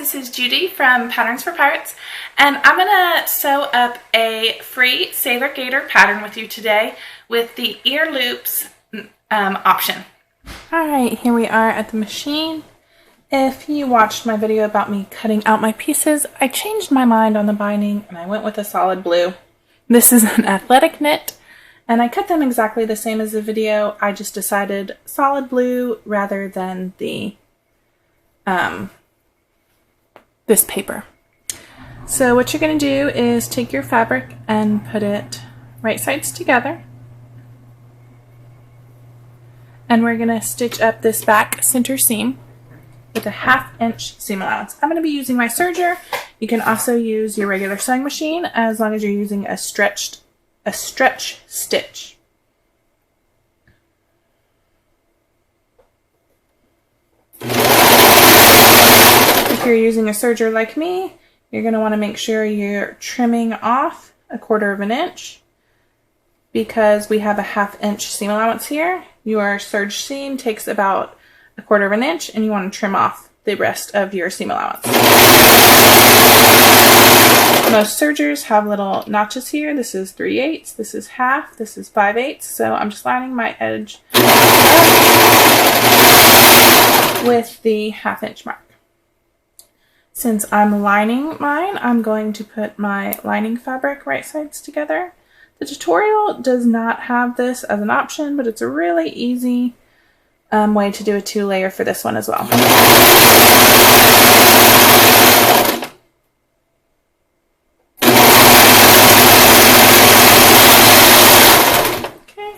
this is Judy from Patterns for Pirates, and I'm going to sew up a free Sailor Gaiter pattern with you today with the ear loops option. Alright, here we are at the machine. If you watched my video about me cutting out my pieces, I changed my mind on the binding and I went with a solid blue. This is an athletic knit, and I cut them exactly the same as the video. I just decided solid blue rather than the this paper. So what you're going to do is take your fabric and put it right sides together. And we're going to stitch up this back center seam with a 1/2 inch seam allowance. I'm going to be using my serger. You can also use your regular sewing machine as long as you're using a stretch stitch. If you're using a serger like me, you're going to want to make sure you're trimming off 1/4 inch because we have a 1/2 inch seam allowance here. Your serge seam takes about 1/4 inch and you want to trim off the rest of your seam allowance. Most sergers have little notches here. This is 3/8, this is 1/2, this is 5/8. So I'm just lining my edge with the 1/2 inch mark. Since I'm lining mine, I'm going to put my lining fabric right sides together. The tutorial does not have this as an option, but it's a really easy way to do a 2-layer for this one as well. Okay.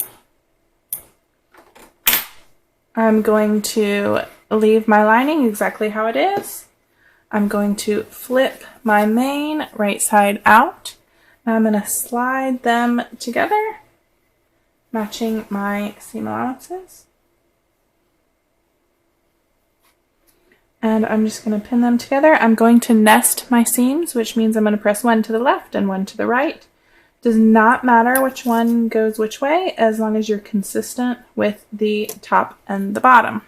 I'm going to leave my lining exactly how it is. I'm going to flip my main right side out. I'm going to slide them together, matching my seam allowances. And I'm just going to pin them together. I'm going to nest my seams, which means I'm going to press one to the left and one to the right. Does not matter which one goes which way, as long as you're consistent with the top and the bottom.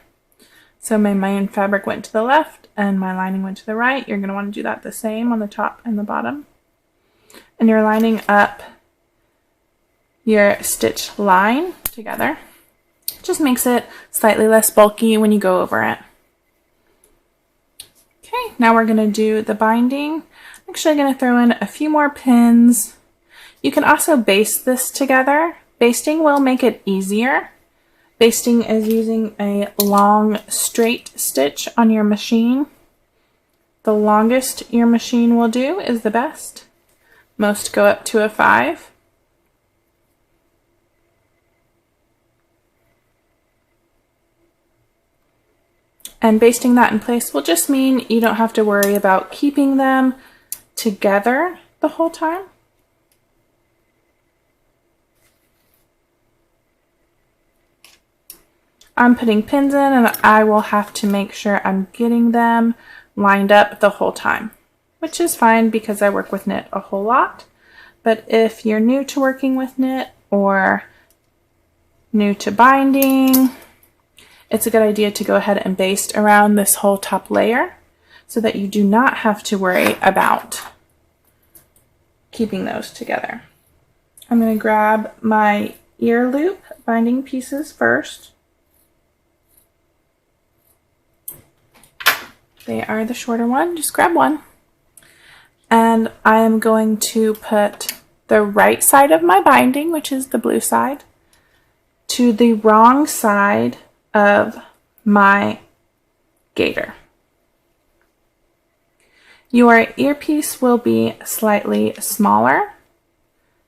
So my main fabric went to the left and my lining went to the right. You're going to want to do that the same on the top and the bottom. And you're lining up your stitch line together. It just makes it slightly less bulky when you go over it. Okay, now we're going to do the binding. I'm actually going to throw in a few more pins. You can also baste this together. Basting will make it easier. Basting is using a long straight stitch on your machine. The longest your machine will do is the best. Most go up to a 5. And basting that in place will just mean you don't have to worry about keeping them together the whole time. I'm putting pins in and I will have to make sure I'm getting them lined up the whole time, which is fine because I work with knit a whole lot. But if you're new to working with knit or new to binding, it's a good idea to go ahead and baste around this whole top layer so that you do not have to worry about keeping those together. I'm going to grab my ear loop binding pieces first. They are the shorter one, just grab one. And I am going to put the right side of my binding, which is the blue side, to the wrong side of my gaiter. Your earpiece will be slightly smaller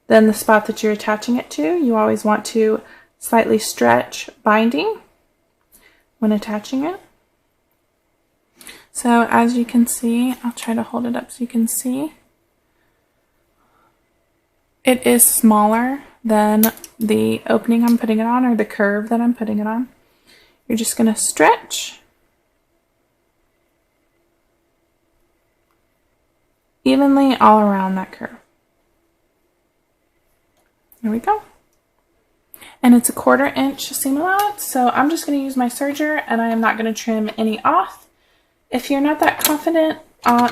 than the spot that you're attaching it to. You always want to slightly stretch binding when attaching it. So as you can see, I'll try to hold it up so you can see, it is smaller than the opening I'm putting it on or the curve that I'm putting it on. You're just going to stretch evenly all around that curve. There we go. And it's a 1/4 inch seam allowance, so I'm just going to use my serger and I am not going to trim any off. If you're not that confident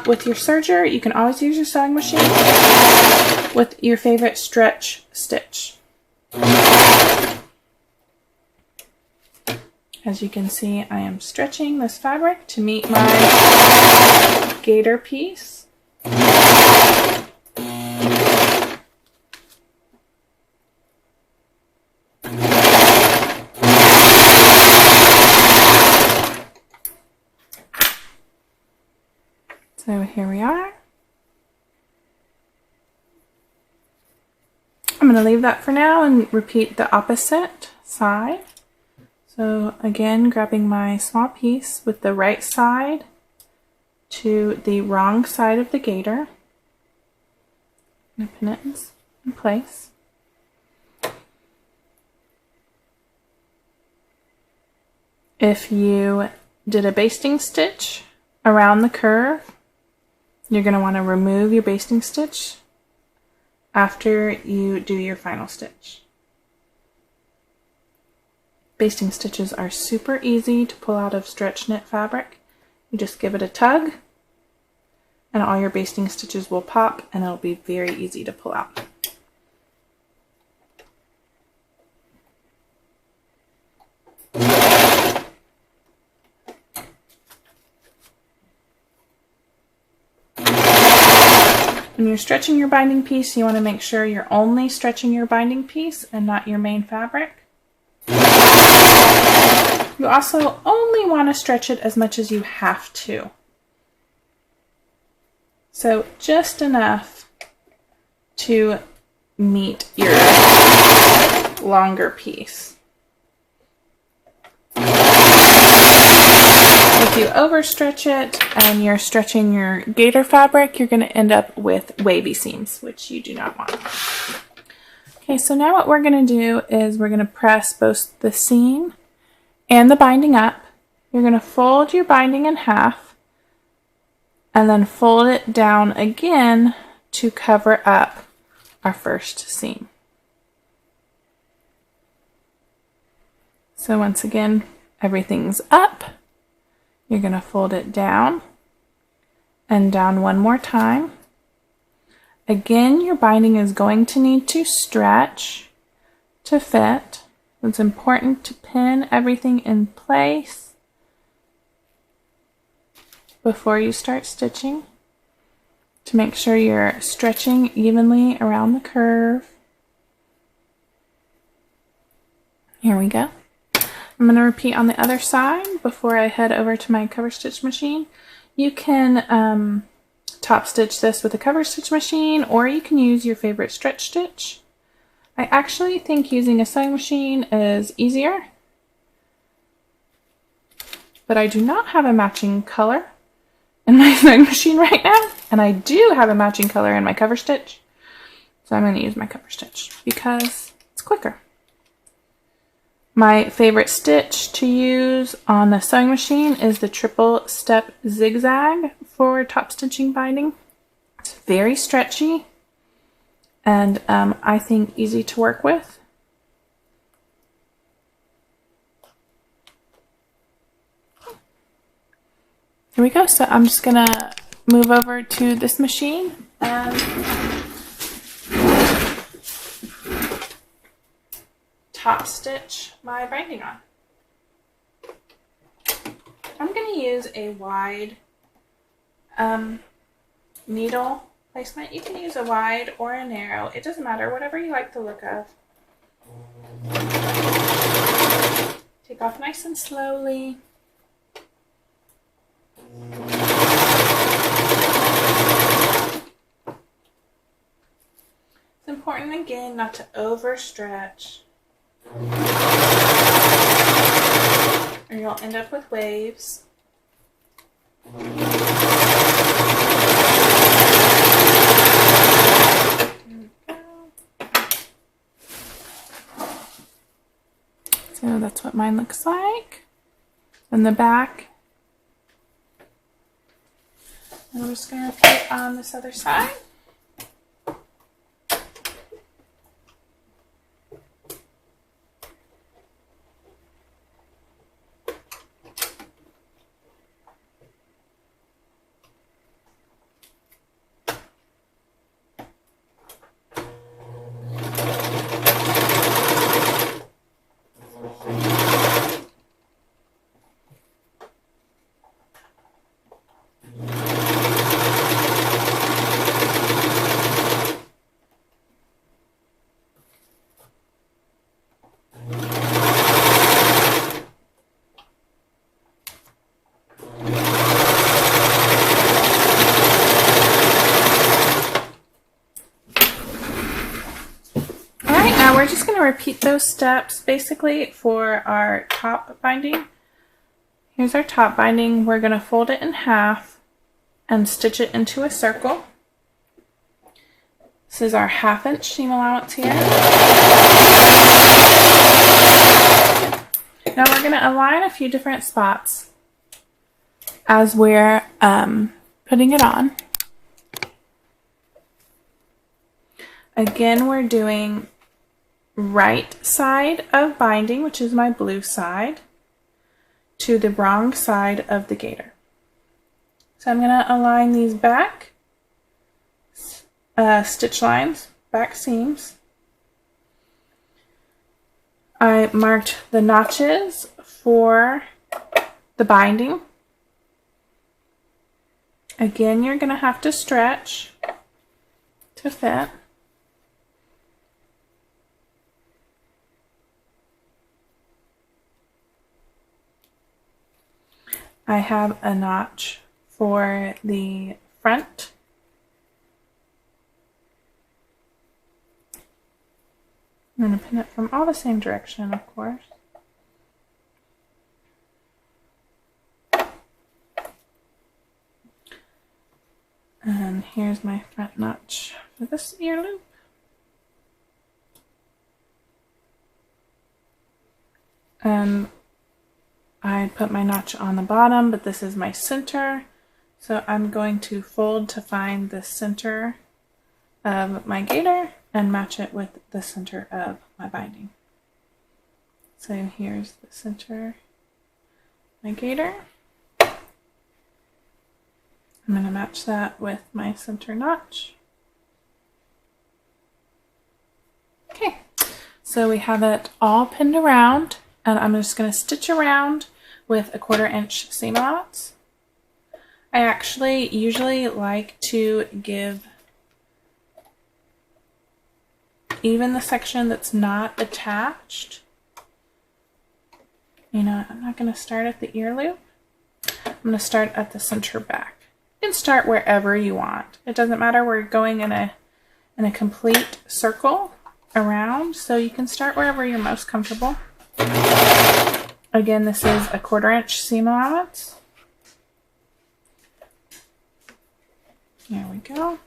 with your serger, you can always use your sewing machine with your favorite stretch stitch. As you can see, I am stretching this fabric to meet my gaiter piece. So here we are. I'm going to leave that for now and repeat the opposite side. So again, grabbing my small piece with the right side to the wrong side of the gaiter. I'm going to pin it in place. If you did a basting stitch around the curve, you're going to want to remove your basting stitch after you do your final stitch. Basting stitches are super easy to pull out of stretch knit fabric. You just give it a tug and all your basting stitches will pop and it'll be very easy to pull out. When you're stretching your binding piece, you want to make sure you're only stretching your binding piece and not your main fabric. You also only want to stretch it as much as you have to. So just enough to meet your longer piece. If you overstretch it and you're stretching your gaiter fabric, you're going to end up with wavy seams, which you do not want. Okay, so now what we're going to do is we're going to press both the seam and the binding up. You're going to fold your binding in half and then fold it down again to cover up our first seam. So once again, everything's up. You're going to fold it down and down one more time. Again, your binding is going to need to stretch to fit. It's important to pin everything in place before you start stitching to make sure you're stretching evenly around the curve. Here we go. I'm going to repeat on the other side before I head over to my cover stitch machine. You can top stitch this with a cover stitch machine, or you can use your favorite stretch stitch. I actually think using a sewing machine is easier, but I do not have a matching color in my sewing machine right now, and I do have a matching color in my cover stitch, so I'm going to use my cover stitch because it's quicker. My favorite stitch to use on the sewing machine is the triple step zigzag for top stitching binding. It's very stretchy and I think easy to work with. Here we go. So I'm just gonna move over to this machine and top stitch my binding on. I'm going to use a wide needle placement. You can use a wide or a narrow. It doesn't matter, whatever you like the look of. Take off nice and slowly. It's important again not to overstretch, or you'll end up with waves. So that's what mine looks like. In the back. And I'm just going to repeat on this other side. repeat those steps basically for our top binding. Here's our top binding. We're going to fold it in half and stitch it into a circle. This is our 1/2 inch seam allowance here. Now we're going to align a few different spots as we're putting it on. Again, we're doing right side of binding, which is my blue side, to the wrong side of the gaiter. So I'm going to align these back stitch lines, back seams. I marked the notches for the binding. Again, you're going to have to stretch to fit. I have a notch for the front. I'm going to pin it from all the same direction, of course. And here's my front notch for this ear loop. And I put my notch on the bottom, but this is my center. So I'm going to fold to find the center of my gaiter and match it with the center of my binding. So here's the center of my gaiter. I'm going to match that with my center notch. Okay, so we have it all pinned around, and I'm just going to stitch around with a 1/4 inch seam allowance. I actually usually like to give even the section that's not attached. You know, I'm not going to start at the ear loop. I'm going to start at the center back. You can start wherever you want. It doesn't matter. We're going in a complete circle around, so you can start wherever you're most comfortable. Again, this is a 1/4 inch seam allowance. There we go.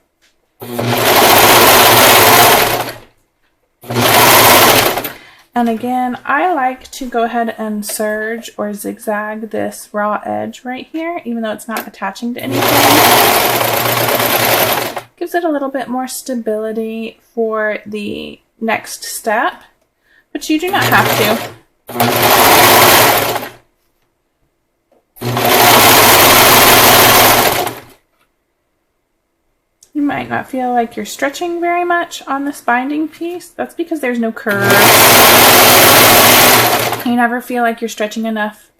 And again, I like to go ahead and serge or zigzag this raw edge right here, even though it's not attaching to anything. Gives it a little bit more stability for the next step, but you do not have to. You might not feel like you're stretching very much on this binding piece. That's because there's no curve. You never feel like you're stretching enough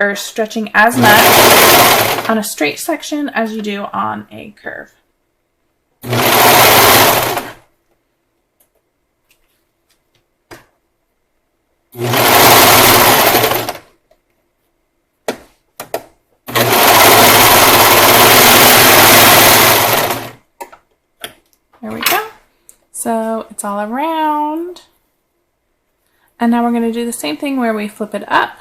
or stretching as much on a straight section as you do on a curve. There we go. So it's all around. And now we're going to do the same thing where we flip it up.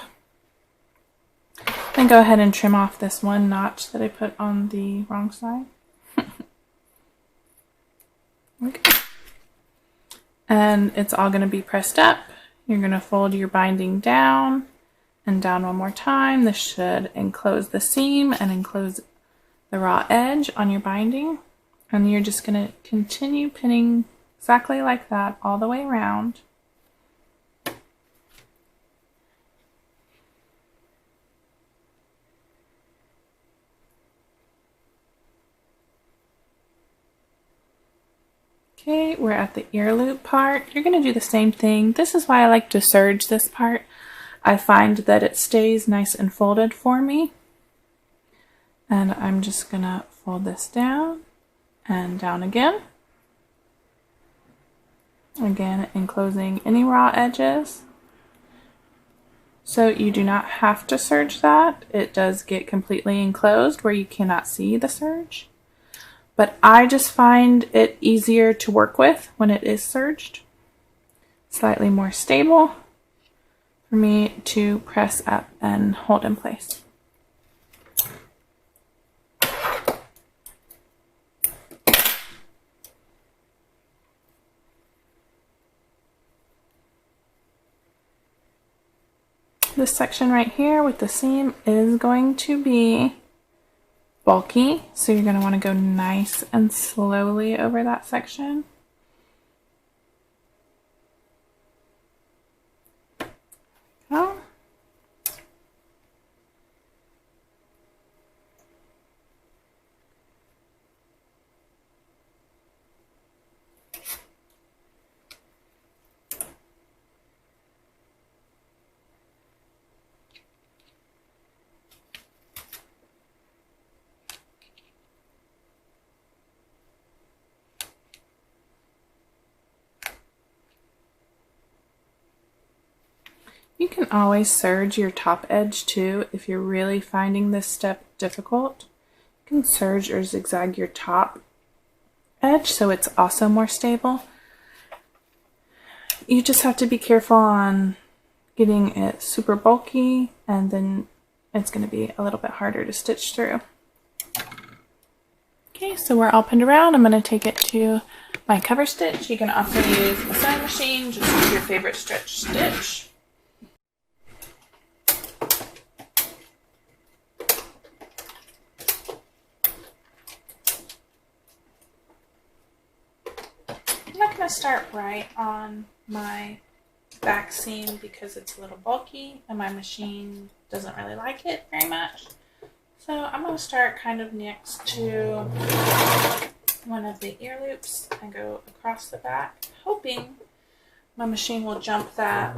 Then go ahead and trim off this one notch that I put on the wrong side. Okay. And it's all going to be pressed up. You're going to fold your binding down and down one more time. This should enclose the seam and enclose the raw edge on your binding. And you're just going to continue pinning exactly like that all the way around. Okay, we're at the ear loop part. You're going to do the same thing. This is why I like to serge this part. I find that it stays nice and folded for me. And I'm just going to fold this down and down again. Again, enclosing any raw edges. So you do not have to serge that. It does get completely enclosed where you cannot see the serge. But I just find it easier to work with when it is serged. slightly more stable for me to press up and hold in place. This section right here with the seam is going to be bulky, so you're going to want to go nice and slowly over that section. Go. You can always serge your top edge too if you're really finding this step difficult. You can serge or zigzag your top edge so it's also more stable. You just have to be careful on getting it super bulky, and then it's going to be a little bit harder to stitch through. Okay, so we're all pinned around. I'm going to take it to my cover stitch. You can also use a sewing machine, just use your favorite stretch stitch. I'm not going to start right on my back seam because it's a little bulky and my machine doesn't really like it very much. So I'm going to start kind of next to one of the ear loops and go across the back, hoping my machine will jump that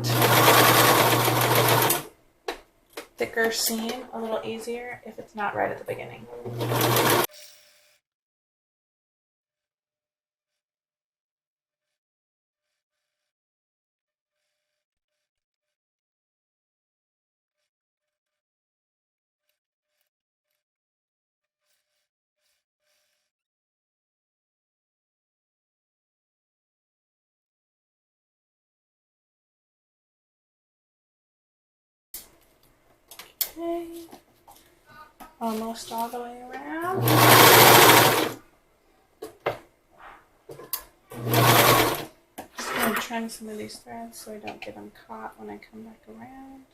thicker seam a little easier if it's not right at the beginning. Okay, almost all the way around. Just going to trim some of these threads so I don't get them caught when I come back around.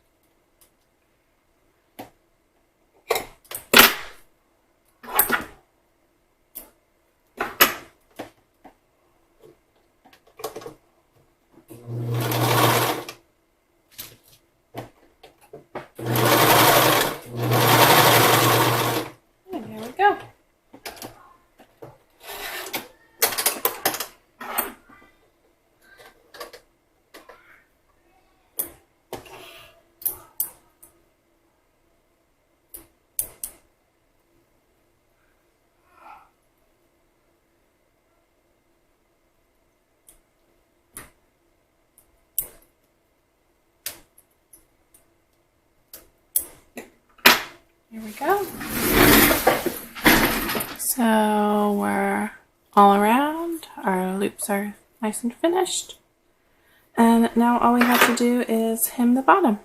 Here we go. So we're all around. Our loops are nice and finished. And now all we have to do is hem the bottom.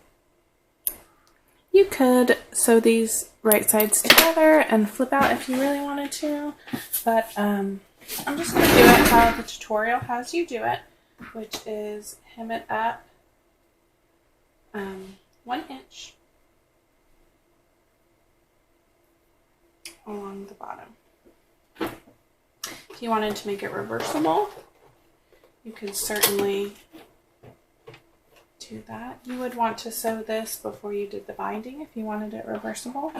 You could sew these right sides together and flip out if you really wanted to, but I'm just going to do it how the tutorial has you do it, which is hem it up 1 inch along the bottom. If you wanted to make it reversible, you could certainly do that. You would want to sew this before you did the binding if you wanted it reversible,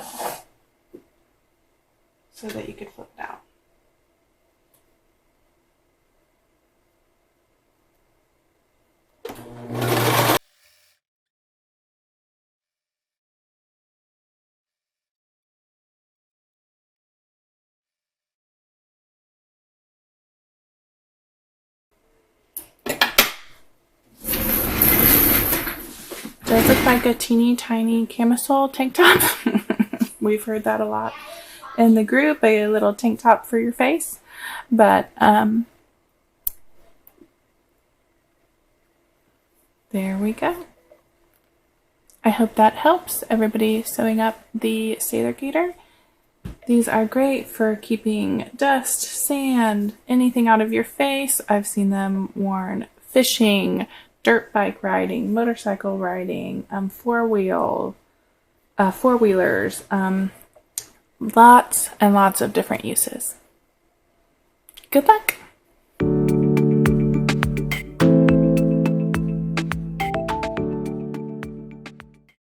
so that you could flip it out. Does look like a teeny tiny camisole tank top. We've heard that a lot in the group, a little tank top for your face, but There we go. I hope that helps everybody sewing up the sailor gaiter. These are great for keeping dust, sand, anything out of your face. I've seen them worn fishing, dirt bike riding, motorcycle riding, four-wheelers, lots and lots of different uses. Good luck!